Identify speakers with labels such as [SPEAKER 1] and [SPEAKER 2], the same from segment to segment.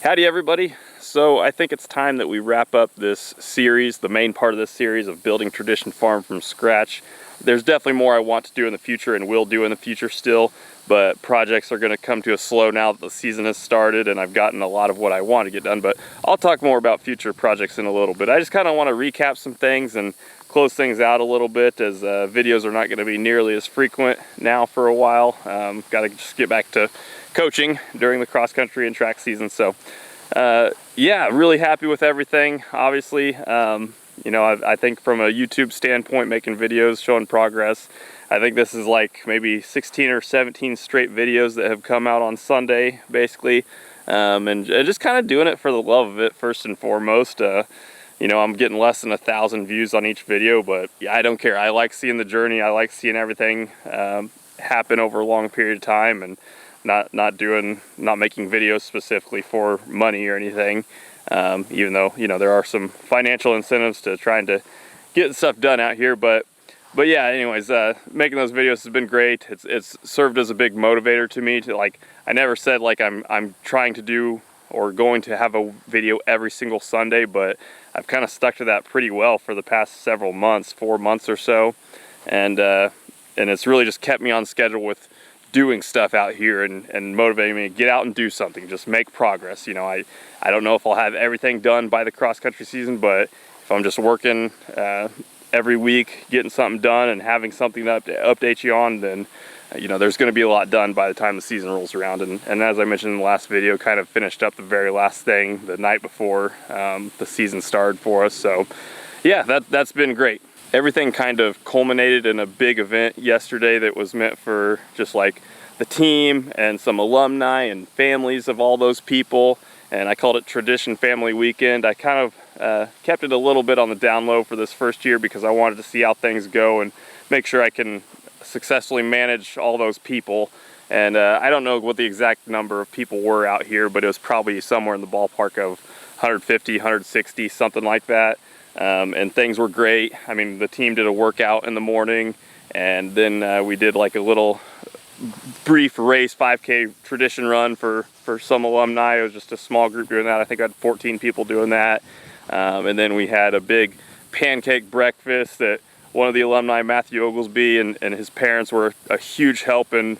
[SPEAKER 1] Howdy everybody. So I think it's time that we wrap up this series, the main part of this series of building Tradition Farm from scratch. There's definitely more I want to do in the future and will do in the future still, but projects are going to come to a slow now that the season has started and I've gotten a lot of what I want to get done, but I'll talk more about future projects in a little bit. I just kind of want to recap some things and close things out a little bit, as videos are not going to be nearly as frequent now for a while. Got to just get back to coaching during the cross country and track season. So yeah, really happy with everything. Obviously, you know, I think from a YouTube standpoint, making videos showing progress, I think this is like maybe 16 or 17 straight videos that have come out on Sunday basically, and just kind of doing it for the love of it first and foremost. You know, I'm getting less than 1,000 views on each video, but yeah, I don't care. I like seeing the journey. I like seeing everything happen over a long period of time, and not making videos specifically for money or anything, even though, you know, there are some financial incentives to trying to get stuff done out here. But yeah, anyways, making those videos has been great. It's served as a big motivator to me to, like, I never said like I'm trying to do or going to have a video every single Sunday, but I've kind of stuck to that pretty well for the past several months, 4 months or so, and it's really just kept me on schedule with doing stuff out here and motivating me to get out and do something, just make progress. You know, I don't know if I'll have everything done by the cross country season, but if I'm just working every week, getting something done and having something to update you on, then you know, there's going to be a lot done by the time the season rolls around. And as I mentioned in the last video, kind of finished up the very last thing the night before the season started for us. So yeah, that's been great. Everything kind of culminated in a big event yesterday that was meant for just like the team and some alumni and families of all those people. And I called it Tradition Family Weekend. I kind of kept it a little bit on the down low for this first year because I wanted to see how things go and make sure I can successfully manage all those people. And I don't know what the exact number of people were out here, but it was probably somewhere in the ballpark of 150, 160, something like that. And things were great. I mean, the team did a workout in the morning, and then we did like a little brief race, 5K tradition run for some alumni. It was just a small group doing that. I think I had 14 people doing that. And then we had a big pancake breakfast that one of the alumni, Matthew Oglesby, and his parents were a huge help in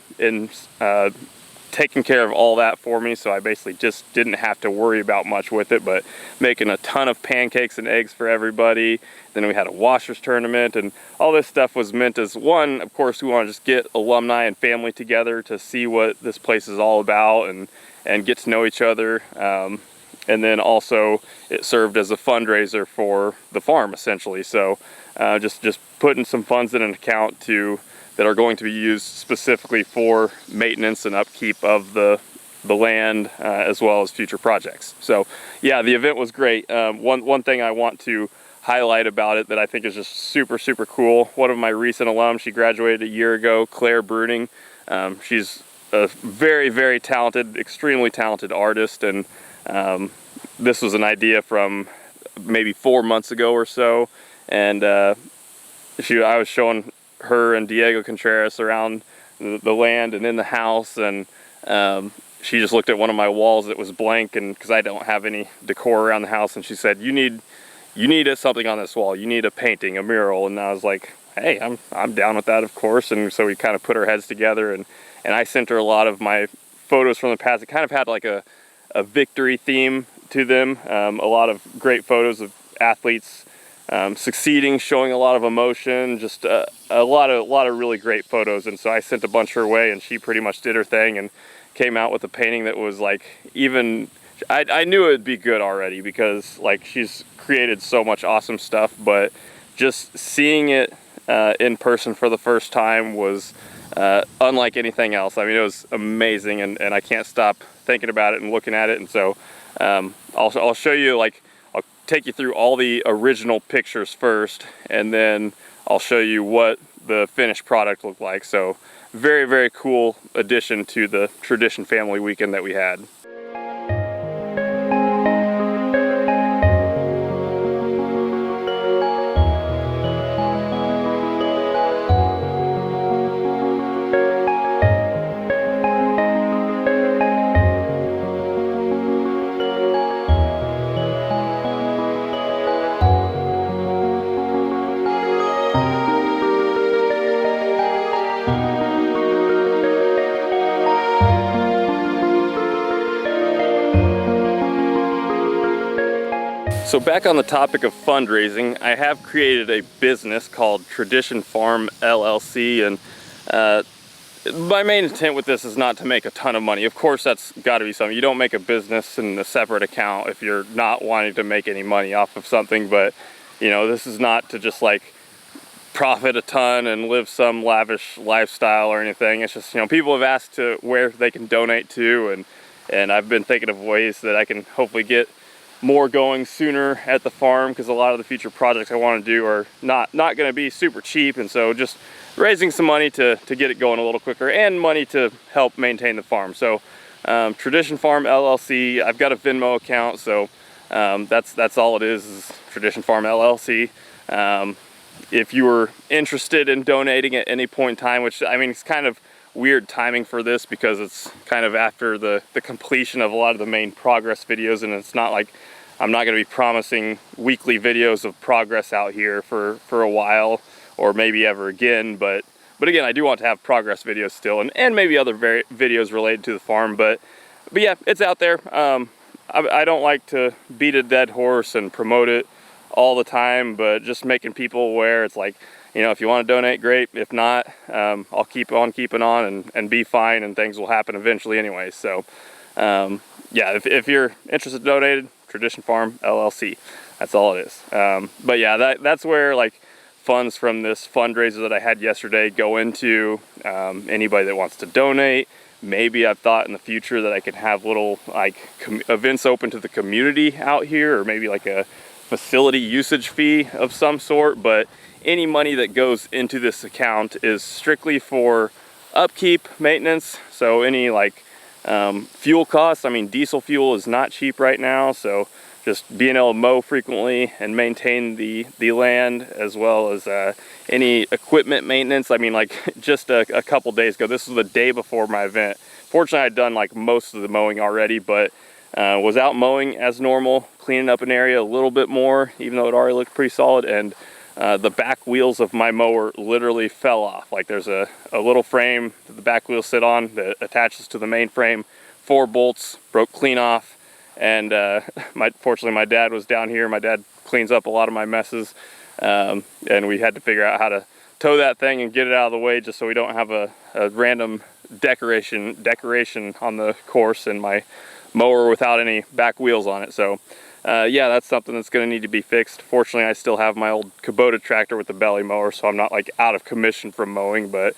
[SPEAKER 1] taking care of all that for me. So I basically just didn't have to worry about much with it, but making a ton of pancakes and eggs for everybody. Then we had a washers tournament, and all this stuff was meant as, one, of course, we want to just get alumni and family together to see what this place is all about and get to know each other. And then also it served as a fundraiser for the farm essentially. So just putting some funds in an account that are going to be used specifically for maintenance and upkeep of the land, as well as future projects. So yeah, the event was great. One thing I want to highlight about it that I think is just super, super cool. One of my recent alums, she graduated a year ago, Claire Bruning. She's a very, very talented, extremely talented artist, and this was an idea from maybe 4 months ago or so, and I was showing her and Diego Contreras around the land and in the house, and she just looked at one of my walls that was blank, and because I don't have any decor around the house, and she said, you need something on this wall. You need a painting, a mural. And I was like, hey, I'm down with that, of course. And so we kind of put our heads together, and I sent her a lot of my photos from the past. It kind of had like a victory theme to them. A lot of great photos of athletes succeeding, showing a lot of emotion, just a lot of really great photos. And so I sent a bunch her way, and she pretty much did her thing and came out with a painting that was like, even I knew it would be good already because like she's created so much awesome stuff, but just seeing it in person for the first time was unlike anything else. I mean, it was amazing, and I can't stop thinking about it and looking at it. And so I'll show you, like, I'll take you through all the original pictures first, and then I'll show you what the finished product looked like. So very, very cool addition to the Tradition Family Weekend that we had. So back on the topic of fundraising, I have created a business called Tradition Farm LLC, and my main intent with this is not to make a ton of money. Of course, that's got to be something. You don't make a business in a separate account if you're not wanting to make any money off of something, but you know, this is not to just like profit a ton and live some lavish lifestyle or anything. It's just, you know, people have asked to where they can donate to, and I've been thinking of ways that I can hopefully get more going sooner at the farm, because a lot of the future projects I want to do are not going to be super cheap, and so just raising some money to get it going a little quicker, and money to help maintain the farm. So Tradition Farm LLC, I've got a Venmo account, so that's all it is Tradition Farm LLC. If you were interested in donating at any point in time, which I mean, it's kind of weird timing for this because it's kind of after the completion of a lot of the main progress videos, and it's not like I'm not going to be promising weekly videos of progress out here for a while, or maybe ever again, but again, I do want to have progress videos still, and maybe other videos related to the farm, but yeah, it's out there. I don't like to beat a dead horse and promote it all the time, but just making people aware. It's like, you know, if you want to donate, great. If not, I'll keep on keeping on and be fine, and things will happen eventually anyway. So yeah, if you're interested in donating, Tradition Farm LLC, that's all it is. But yeah, that's where like funds from this fundraiser that I had yesterday go into. Anybody that wants to donate. Maybe I've thought in the future that I could have little like events open to the community out here, or maybe like a facility usage fee of some sort, but any money that goes into this account is strictly for upkeep, maintenance. So any like fuel costs, I mean, diesel fuel is not cheap right now, so just being able to mow frequently and maintain the land, as well as any equipment maintenance. I mean, like just a couple days ago, this was the day before my event. Fortunately, I'd done like most of the mowing already, but was out mowing as normal, cleaning up an area a little bit more, even though it already looked pretty solid, and the back wheels of my mower literally fell off. Like there's a little frame that the back wheels sit on that attaches to the main frame. 4 bolts broke clean off, and fortunately my dad was down here. My dad cleans up a lot of my messes, and we had to figure out how to tow that thing and get it out of the way, just so we don't have a random decoration on the course and my mower without any back wheels on it. So yeah, that's something that's going to need to be fixed. Fortunately, I still have my old Kubota tractor with the belly mower, so I'm not like out of commission from mowing. But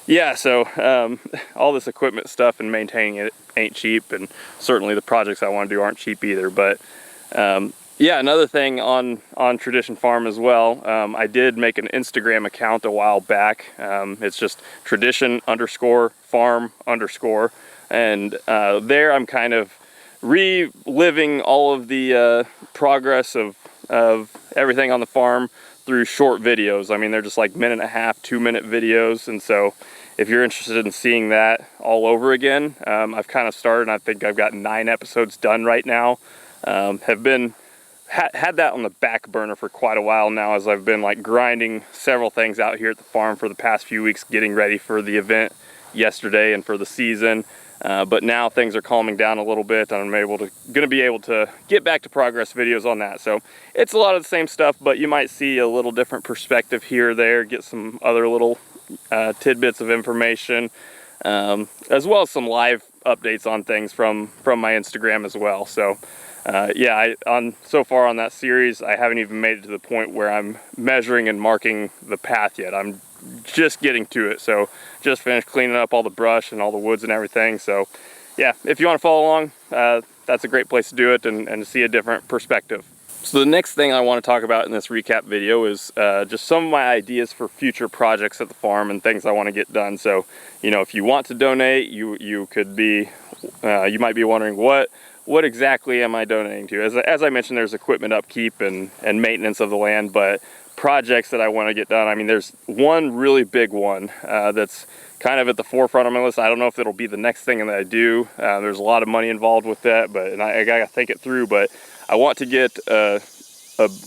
[SPEAKER 1] yeah, so all this equipment stuff and maintaining it ain't cheap, and certainly the projects I want to do aren't cheap either. But yeah, another thing on Tradition Farm as well, I did make an Instagram account a while back. It's just tradition_farm_, and there I'm kind of reliving all of the progress of everything on the farm through short videos. I mean, they're just like 1.5, 2-minute videos, and so if you're interested in seeing that all over again, I've kind of started, and I think I've got 9 episodes done right now. Had that on the back burner for quite a while now, as I've been like grinding several things out here at the farm for the past few weeks, getting ready for the event yesterday and for the season. But now things are calming down a little bit, and I'm gonna be able to get back to progress videos on that. So it's a lot of the same stuff, but you might see a little different perspective here or there, get some other little tidbits of information, as well as some live updates on things from my Instagram as well. So yeah, so far on that series, I haven't even made it to the point where I'm measuring and marking the path yet. I'm just getting to it. So just finished cleaning up all the brush and all the woods and everything. So yeah, if you want to follow along, that's a great place to do it and to see a different perspective. So the next thing I want to talk about in this recap video is just some of my ideas for future projects at the farm and things I want to get done. So, you know, if you want to donate, you might be wondering what exactly am I donating to? As I mentioned, there's equipment upkeep and maintenance of the land, but projects that I want to get done, I mean, there's one really big one that's kind of at the forefront of my list. I don't know if it'll be the next thing that I do. There's a lot of money involved with that, and I gotta think it through, but I want to get a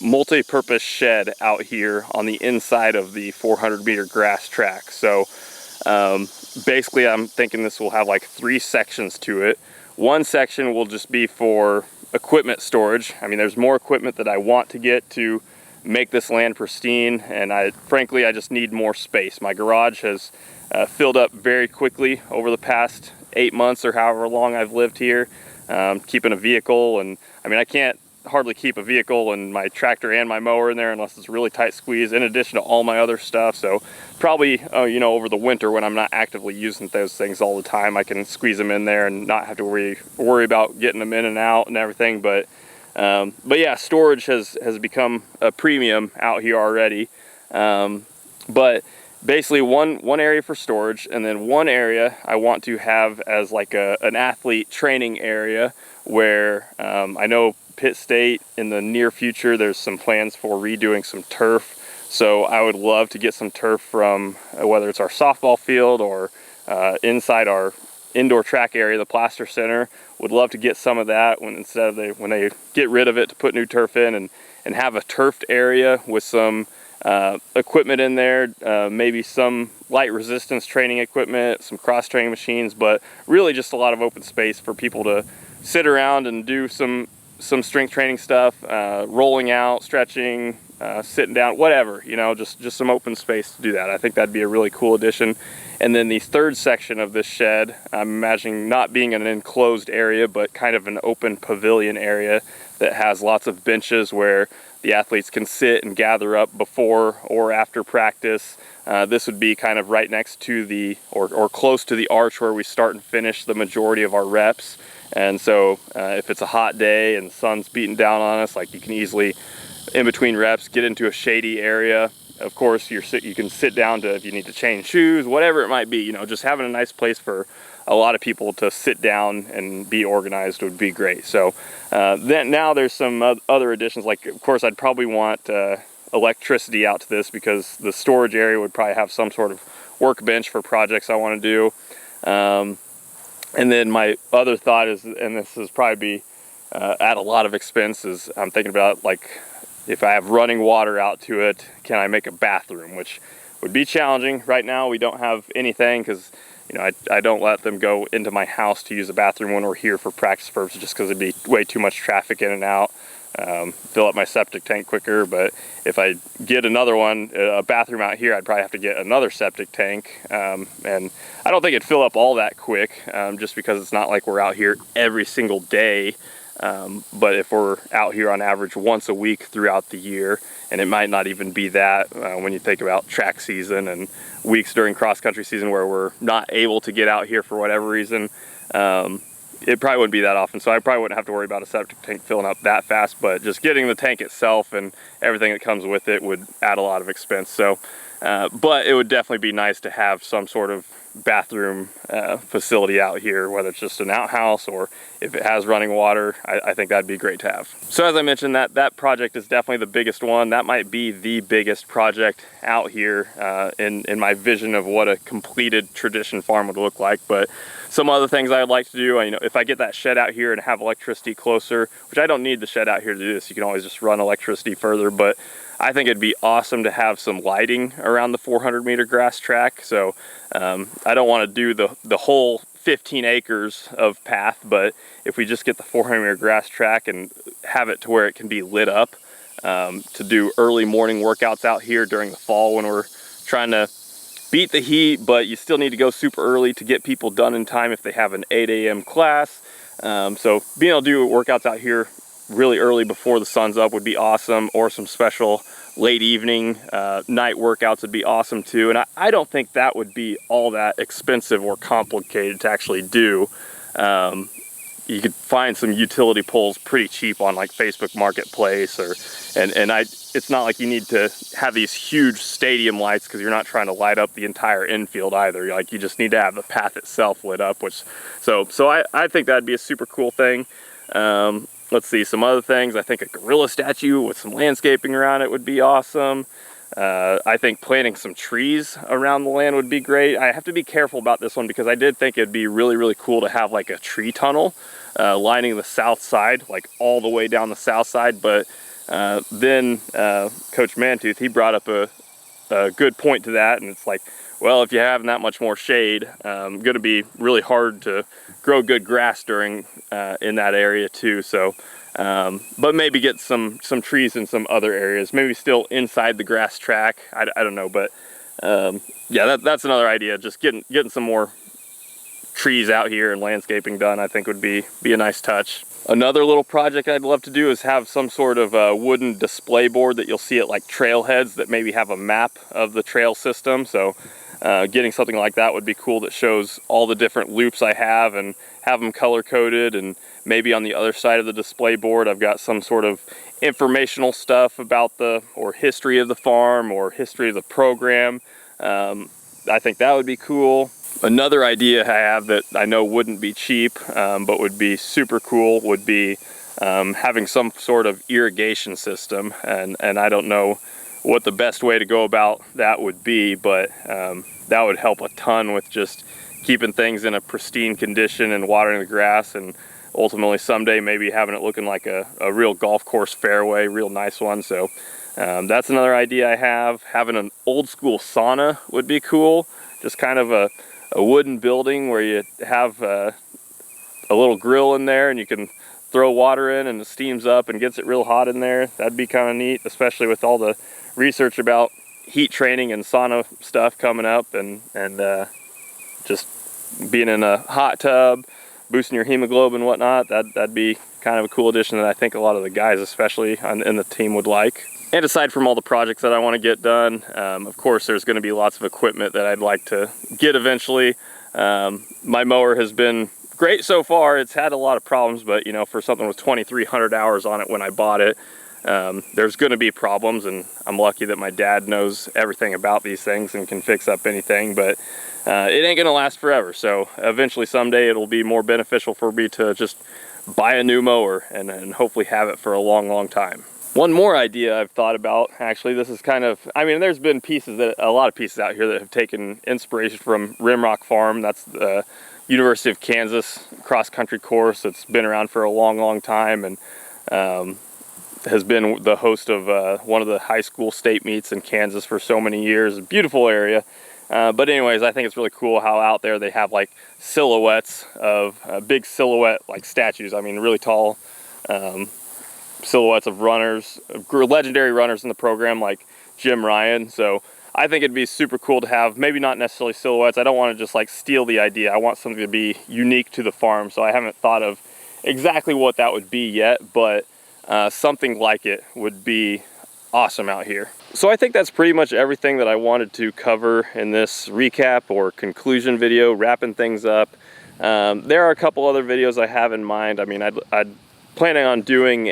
[SPEAKER 1] multi-purpose shed out here on the inside of the 400-meter grass track. So basically I'm thinking this will have like 3 sections to it. One section will just be for equipment storage. I mean, there's more equipment that I want to get to make this land pristine, and frankly I just need more space. My garage has filled up very quickly over the past 8 months or however long I've lived here, keeping a vehicle, and I mean I can't hardly keep a vehicle and my tractor and my mower in there unless it's a really tight squeeze, in addition to all my other stuff. So probably you know, over the winter when I'm not actively using those things all the time, I can squeeze them in there and not have to worry about getting them in and out and everything. But yeah, storage has become a premium out here already. But basically one area for storage, and then one area I want to have as like an athlete training area where I know Pitt State in the near future, there's some plans for redoing some turf. So I would love to get some turf from whether it's our softball field or inside our indoor track area, the Plaster Center. Would love to get some of that when they get rid of it, to put new turf in and have a turfed area with some equipment in there, maybe some light resistance training equipment, some cross training machines, but really just a lot of open space for people to sit around and do some strength training stuff, rolling out, stretching, sitting down, whatever, you know, just some open space to do that. I think that'd be a really cool addition. And then the third section of this shed, I'm imagining not being an enclosed area, but kind of an open pavilion area that has lots of benches where the athletes can sit and gather up before or after practice. This would be kind of right next to or close to the arch where we start and finish the majority of our reps. And so if it's a hot day and the sun's beating down on us, like, you can easily, in between reps, get into a shady area. Of course, you can sit down to, if you need to change shoes, whatever it might be, you know, just having a nice place for a lot of people to sit down and be organized would be great. So then now there's some other additions, like, of course, I'd probably want electricity out to this, because the storage area would probably have some sort of workbench for projects I want to do. And then my other thought is, and this is probably at a lot of expense, is I'm thinking about, like, if I have running water out to it, can I make a bathroom, which would be challenging. Right now we don't have anything, because you know, I don't let them go into my house to use a bathroom when we're here for practice purposes, just because it'd be way too much traffic in and out. Fill up my septic tank quicker. But if I get another one, a bathroom out here, I'd probably have to get another septic tank, and I don't think it'd fill up all that quick, just because it's not like we're out here every single day. But if we're out here on average once a week throughout the year, and it might not even be that when you think about track season and weeks during cross-country season where we're not able to get out here for whatever reason, it probably wouldn't be that often. So I probably wouldn't have to worry about a septic tank filling up that fast, but just getting the tank itself and everything that comes with it would add a lot of expense. So, but it would definitely be nice to have some sort of bathroom facility out here, whether it's just an outhouse or if it has running water. I think that'd be great to have. So as I mentioned, that project is definitely the biggest one. That might be the biggest project out here in my vision of what a completed tradition farm would look like. But some other things I would like to do, you know, if I get that shed out here and have electricity closer, which I don't need the shed out here to do this, you can always just run electricity further, but I think it'd be awesome to have some lighting around the 400-meter grass track. So I don't want to do the whole 15 acres of path, but if we just get the 400-meter grass track and have it to where it can be lit up to do early morning workouts out here during the fall when we're trying to beat the heat, but you still need to go super early to get people done in time if they have an 8 a.m. class. So being able to do workouts out here really early before the sun's up would be awesome, or some special late evening night workouts would be awesome too. And I don't think that would be all that expensive or complicated to actually do. You could find some utility poles pretty cheap on like Facebook Marketplace, it's not like you need to have these huge stadium lights, because you're not trying to light up the entire infield either. You just need to have the path itself lit up, so I think that'd be a super cool thing. Let's see, some other things. I think a gorilla statue with some landscaping around it would be awesome. I think planting some trees around the land would be great. I have to be careful about this one, because I did think it'd be really, really cool to have like a tree tunnel lining the south side, like all the way down the south side. But then Coach Mantooth, he brought up a good point to that, and it's like, well, if you have that much more shade, going to be really hard to grow good grass in that area too. So but maybe get some trees in some other areas, maybe still inside the grass track. I don't know, but yeah, that's another idea. Just getting some more trees out here and landscaping done, I think would be a nice touch. Another little project I'd love to do is have some sort of wooden display board that you'll see at like trailheads that maybe have a map of the trail system. So getting something like that would be cool, that shows all the different loops I have and have them color coded, and maybe on the other side of the display board I've got some sort of informational stuff about or history of the farm or history of the program. I think that would be cool. Another idea I have that I know wouldn't be cheap, but would be super cool, would be having some sort of irrigation system. And I don't know what the best way to go about that would be, but that would help a ton with just keeping things in a pristine condition and watering the grass, and ultimately someday maybe having it looking like a real golf course fairway, real nice one. So that's another idea I have. Having an old school sauna would be cool. Just kind of a wooden building where you have a little grill in there and you can throw water in and it steams up and gets it real hot in there. That'd be kind of neat, especially with all the research about heat training and sauna stuff coming up, and just being in a hot tub, boosting your hemoglobin and whatnot. That'd be kind of a cool addition that I think a lot of the guys, especially in the team, would like. And aside from all the projects that I want to get done, of course there's going to be lots of equipment that I'd like to get eventually. My mower has been great so far. It's had a lot of problems, but you know, for something with 2,300 hours on it when I bought it, there's going to be problems, and I'm lucky that my dad knows everything about these things and can fix up anything, but it ain't going to last forever. So eventually someday it'll be more beneficial for me to just buy a new mower and hopefully have it for a long time. One more idea I've thought about, actually, this is kind of, I mean, there's been a lot of pieces out here that have taken inspiration from Rimrock Farm. That's the University of Kansas cross-country course that's been around for a long time, and has been the host of one of the high school state meets in Kansas for so many years. Beautiful area. But anyways, I think it's really cool how out there they have like silhouettes of big silhouette like statues. I mean, really tall silhouettes of runners, legendary runners in the program like Jim Ryan. So I think it'd be super cool to have, maybe not necessarily silhouettes. I don't want to just like steal the idea. I want something to be unique to the farm. So I haven't thought of exactly what that would be yet, but something like it would be awesome out here. So I think that's pretty much everything that I wanted to cover in this recap or conclusion video, wrapping things up. There are a couple other videos I have in mind. I mean, I'd planning on doing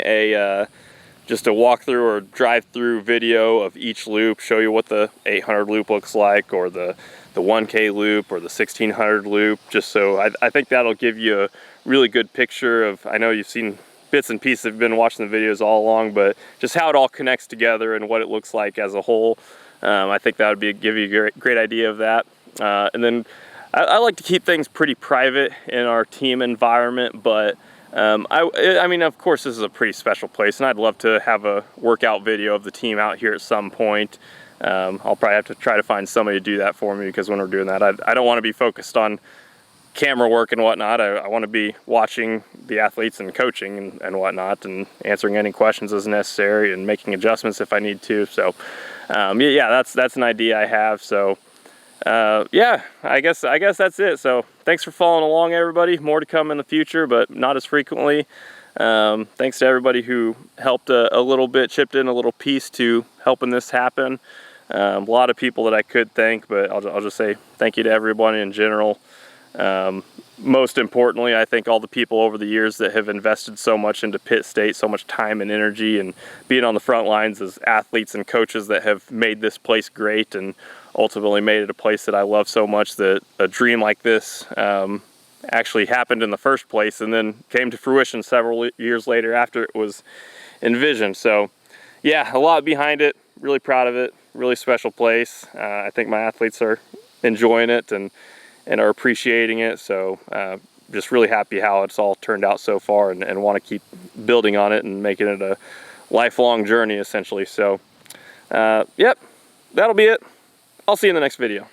[SPEAKER 1] just a walkthrough or drive-through video of each loop, show you what the 800 loop looks like, or the 1K loop, or the 1600 loop, just so I think that'll give you a really good picture of, I know you've seen bits and pieces, have been watching the videos all along, but just how it all connects together and what it looks like as a whole. I think that would give you a great idea of that. And then I like to keep things pretty private in our team environment, but I mean, of course, this is a pretty special place, and I'd love to have a workout video of the team out here at some point. I'll probably have to try to find somebody to do that for me, because when we're doing that, I don't want to be focused on camera work and whatnot. I want to be watching the athletes and coaching and whatnot, and answering any questions as necessary and making adjustments if I need to. So yeah, that's an idea I have. So yeah, I guess that's it. So thanks for following along, everybody. More to come in the future, but not as frequently. Thanks to everybody who helped a little bit, chipped in a little piece to helping this happen. A lot of people that I could thank, but I'll just say thank you to everybody in general. Most importantly, I think all the people over the years that have invested so much into Pitt State, so much time and energy, and being on the front lines as athletes and coaches that have made this place great, and ultimately made it a place that I love so much, that a dream like this actually happened in the first place and then came to fruition several years later after it was envisioned. So yeah, a lot behind it. Really proud of it. Really special place. I think my athletes are enjoying it and are appreciating it. So just really happy how it's all turned out so far, and want to keep building on it and making it a lifelong journey essentially. So yep, that'll be it. I'll see you in the next video.